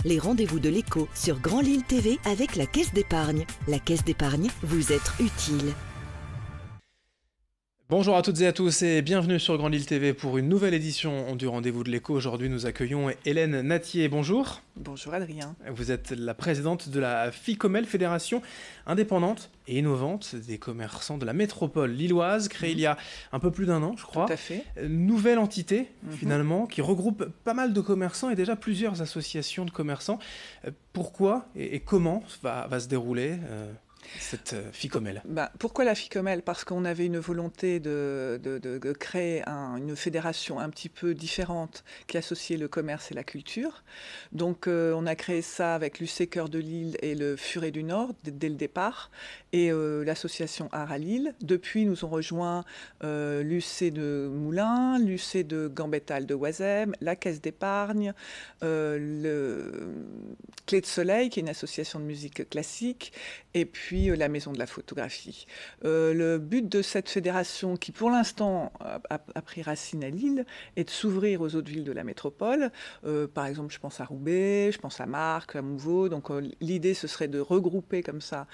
les rendez-vous de l'écho sur Grand Lille TV avec la Caisse d'épargne. La Caisse d'épargne, vous être utile. Bonjour à toutes et à tous et bienvenue sur Grand Lille TV pour une nouvelle édition du Rendez-vous de l'écho. Aujourd'hui, nous accueillons Hélène Nattier. Bonjour. Bonjour Adrien. Vous êtes la présidente de la FICOMEL, fédération indépendante et innovante des commerçants de la métropole lilloise, créée il y a un peu plus d'un an, je crois. Tout à fait. Nouvelle entité, finalement, qui regroupe pas mal de commerçants et déjà plusieurs associations de commerçants. Pourquoi et comment va se dérouler cette FICOMEL? Pourquoi la FICOMEL? Parce qu'on avait une volonté de créer une fédération un petit peu différente qui associait le commerce et la culture. Donc on a créé ça avec l'UC Cœur de Lille et le Furet du Nord dès le départ et l'association Art à Lille. Depuis, nous ont rejoint l'UC de Moulins, l'UC de Gambetta de Oisem, la Caisse d'épargne, le Clé de Soleil qui est une association de musique classique et puis la Maison de la Photographie. Le but de cette fédération, qui pour l'instant a pris racine à Lille, est de s'ouvrir aux autres villes de la métropole. Par exemple, je pense à Roubaix, je pense à Marcq, à Mouveau. Donc l'idée, ce serait de regrouper comme ça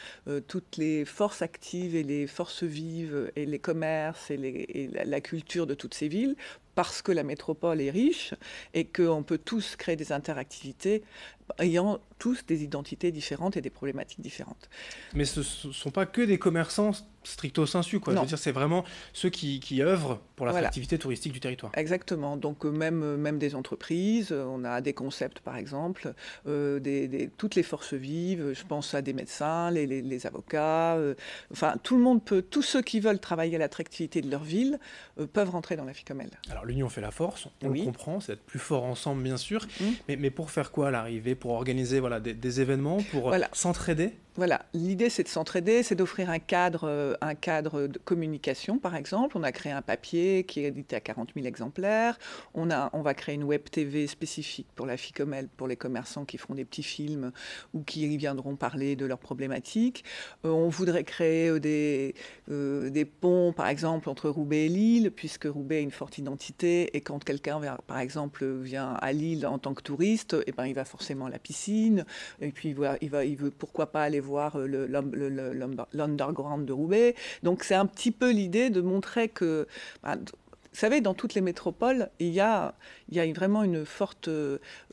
toutes les forces actives et les forces vives et les commerces et la culture de toutes ces villes, parce que la métropole est riche et qu'on peut tous créer des interactivités ayant tous des identités différentes et des problématiques différentes. Mais ce ne sont pas que des commerçants stricto sensu, quoi. Je veux dire, c'est vraiment ceux qui œuvrent pour l'attractivité touristique du territoire. Exactement. Donc même des entreprises, on a des concepts par exemple, toutes les forces vives, je pense à des médecins, les avocats, enfin tout le monde peut, tous ceux qui veulent travailler à l'attractivité de leur ville peuvent rentrer dans la FICOMEL. Alors l'union fait la force, on le comprend, c'est d'être plus fort ensemble bien sûr, mais pour faire quoi à l'arrivée? Pour organiser des événements, pour s'entraider? Voilà, l'idée c'est de s'entraider, c'est d'offrir un cadre de communication par exemple. On a créé un papier qui est édité à 40 000 exemplaires. On va créer une web TV spécifique pour la FICOMEL, pour les commerçants qui feront des petits films ou qui viendront parler de leurs problématiques. On voudrait créer des ponts par exemple entre Roubaix et Lille, puisque Roubaix a une forte identité et quand quelqu'un par exemple vient à Lille en tant que touriste, il va forcément à la piscine et puis il veut pourquoi pas aller voir l'underground de Roubaix. Donc c'est un petit peu l'idée de montrer que, vous savez, dans toutes les métropoles, il y a vraiment une forte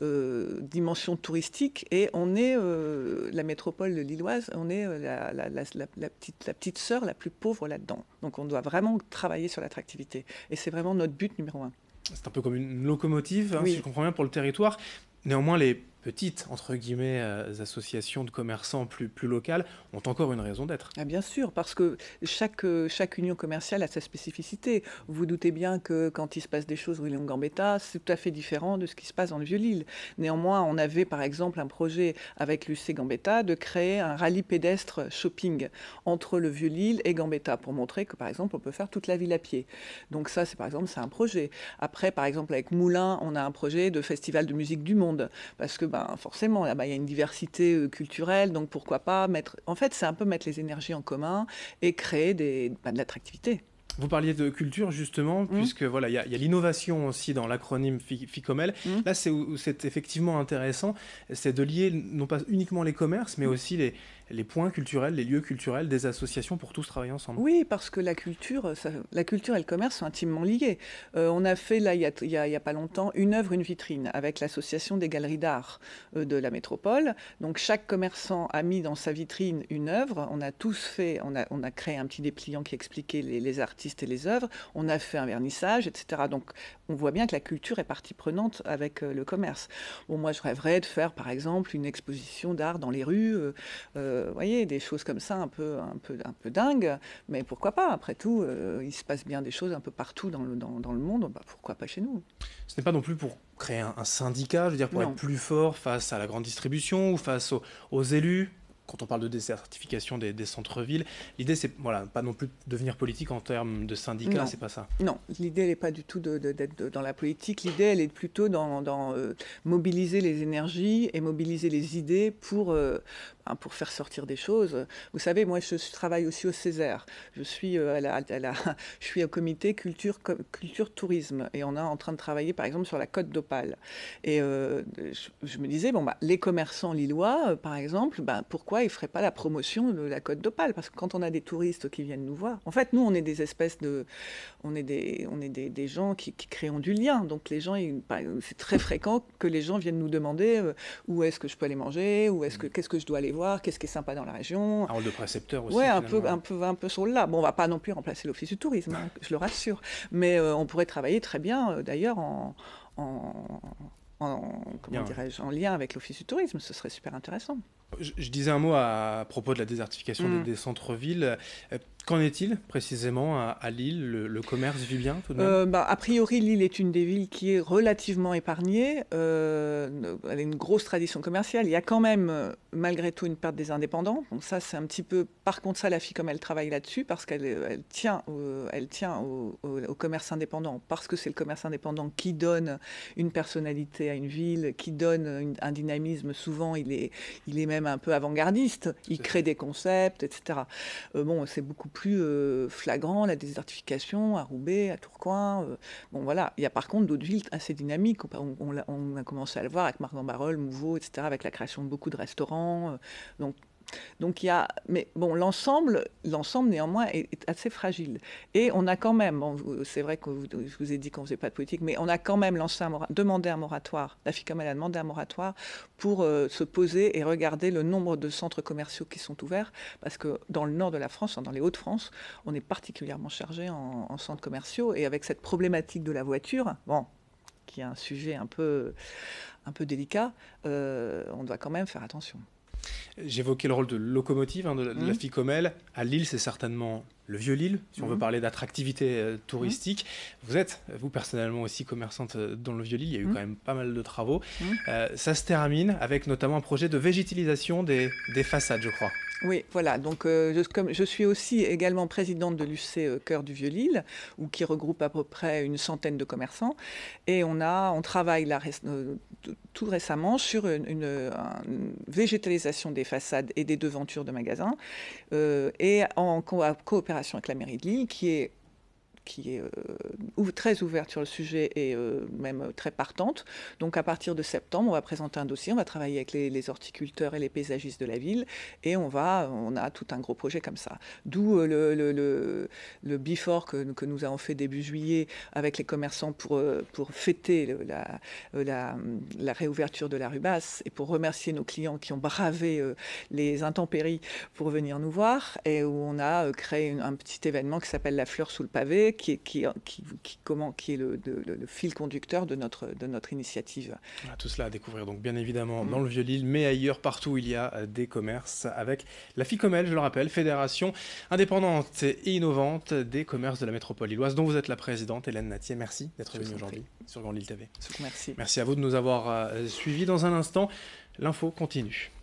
dimension touristique et on est, la métropole lilloise, on est la petite sœur la plus pauvre là-dedans. Donc on doit vraiment travailler sur l'attractivité. Et c'est vraiment notre but numéro 1. C'est un peu comme une locomotive, si je comprends bien, pour le territoire. Néanmoins, les petites, entre guillemets, associations de commerçants plus locales ont encore une raison d'être. Bien sûr, parce que chaque union commerciale a sa spécificité. Vous vous doutez bien que quand il se passe des choses au Gambetta, c'est tout à fait différent de ce qui se passe dans le Vieux-Lille. Néanmoins, on avait par exemple un projet avec l'UC Gambetta de créer un rallye pédestre shopping entre le Vieux-Lille et Gambetta pour montrer que par exemple on peut faire toute la ville à pied. Donc ça, c'est un projet. Après, par exemple avec Moulins, on a un projet de festival de musique du monde, parce que forcément, là-bas, il y a une diversité culturelle, donc pourquoi pas mettre... En fait, c'est un peu mettre les énergies en commun et créer de l'attractivité. Vous parliez de culture, justement, puisque il y a l'innovation aussi dans l'acronyme FICOMEL. Là, où c'est effectivement intéressant, c'est de lier non pas uniquement les commerces, mais aussi les points culturels, les lieux culturels des associations pour tous travailler ensemble. Oui, parce que la culture et le commerce sont intimement liés. On a fait, là, il y a pas longtemps, une œuvre, une vitrine, avec l'association des galeries d'art de la métropole. Donc, chaque commerçant a mis dans sa vitrine une œuvre. On a tous fait, on a créé un petit dépliant qui expliquait les artistes et les œuvres. On a fait un vernissage, etc. Donc, on voit bien que la culture est partie prenante avec le commerce. Bon, moi, je rêverais de faire, par exemple, une exposition d'art dans les rues, vous voyez, des choses comme ça un peu dingues, mais pourquoi pas? Après tout, il se passe bien des choses un peu partout dans le monde, pourquoi pas chez nous? Ce n'est pas non plus pour créer un syndicat, je veux dire, pour être plus fort face à la grande distribution ou face aux élus? quand on parle de désertification des centres-villes, l'idée c'est voilà, pas non plus de devenir politique en termes de syndicats, c'est pas ça. Non, l'idée n'est pas du tout d'être dans la politique, l'idée elle est plutôt dans mobiliser les énergies et mobiliser les idées pour faire sortir des choses. Vous savez, moi je travaille aussi au Césaire, je suis, je suis au comité culture tourisme et on est en train de travailler par exemple sur la Côte d'Opale. Et je me disais, les commerçants lillois, par exemple, pourquoi ils ne feraient pas la promotion de la Côte d'Opale? Parce que quand on a des touristes qui viennent nous voir, en fait, nous, on est des espèces de... On est des gens qui créons du lien. Donc les gens, c'est très fréquent que les gens viennent nous demander où est-ce que je peux aller manger, qu'est-ce que je dois aller voir, qu'est-ce qui est sympa dans la région. Un rôle de précepteur aussi. Oui, un peu sur le là. Bon, on ne va pas non plus remplacer l'Office du tourisme, hein, je le rassure. Mais on pourrait travailler très bien, d'ailleurs, comment dirais-je, en lien avec l'Office du tourisme. Ce serait super intéressant. Je disais un mot à propos de la désertification des centres-villes. Qu'en est-il précisément à Lille? Le commerce vit bien tout de même? A priori, Lille est une des villes qui est relativement épargnée. Elle a une grosse tradition commerciale. Il y a quand même, malgré tout, une perte des indépendants. Donc ça, c'est un petit peu... Par contre, ça, la FICOMEL travaille là-dessus parce qu'elle tient au commerce indépendant. Parce que c'est le commerce indépendant qui donne une personnalité à une ville, qui donne un dynamisme. Souvent, il est même un peu avant-gardiste. Il crée des concepts, etc. C'est beaucoup plus flagrant, la désertification à Roubaix, à Tourcoing. Voilà. Il y a par contre d'autres villes assez dynamiques. On a commencé à le voir avec Margan-Barœul, Mouveau, etc., avec la création de beaucoup de restaurants. Donc il y a... Mais bon, l'ensemble néanmoins est assez fragile. Et on a quand même, c'est vrai que je vous ai dit qu'on ne faisait pas de politique, mais on a quand même demandé un moratoire. La FICOMEL a demandé un moratoire pour se poser et regarder le nombre de centres commerciaux qui sont ouverts. Parce que dans le nord de la France, dans les Hauts-de-France, on est particulièrement chargé en centres commerciaux. Et avec cette problématique de la voiture, qui est un sujet un peu délicat, on doit quand même faire attention. J'évoquais le rôle de locomotive de la FICOMEL. À Lille, c'est certainement le vieux Lille, si on veut parler d'attractivité touristique. Vous êtes, vous personnellement aussi, commerçante dans le vieux Lille. Il y a eu quand même pas mal de travaux. Ça se termine avec notamment un projet de végétalisation des façades, je crois. Oui, voilà. Donc, je suis aussi également présidente de l'UC Cœur du Vieux-Lille, qui regroupe à peu près une centaine de commerçants. Et on travaille là, tout récemment sur une végétalisation des façades et des devantures de magasins, et en coopération avec la mairie de Lille, qui est très ouverte sur le sujet et même très partante. Donc à partir de septembre, on va présenter un dossier, on va travailler avec les horticulteurs et les paysagistes de la ville et on a tout un gros projet comme ça. D'où le before que nous avons fait début juillet avec les commerçants pour fêter la réouverture de la rue Basse et pour remercier nos clients qui ont bravé les intempéries pour venir nous voir et où on a créé un petit événement qui s'appelle La Fleur sous le pavé, qui est le fil conducteur de notre initiative. Voilà, tout cela à découvrir donc bien évidemment dans le Vieux-Lille, mais ailleurs, partout où il y a des commerces, avec la FICOMEL, je le rappelle, Fédération indépendante et innovante des commerces de la métropole lilloise, dont vous êtes la présidente, Hélène Natier. Merci d'être venue aujourd'hui sur Grand Lille TV. Merci. Merci à vous de nous avoir suivis. Dans un instant, l'info continue.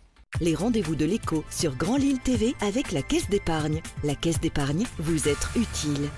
Les rendez-vous de l'écho sur Grand Lille TV avec la Caisse d'épargne. La Caisse d'épargne, vous êtes utile.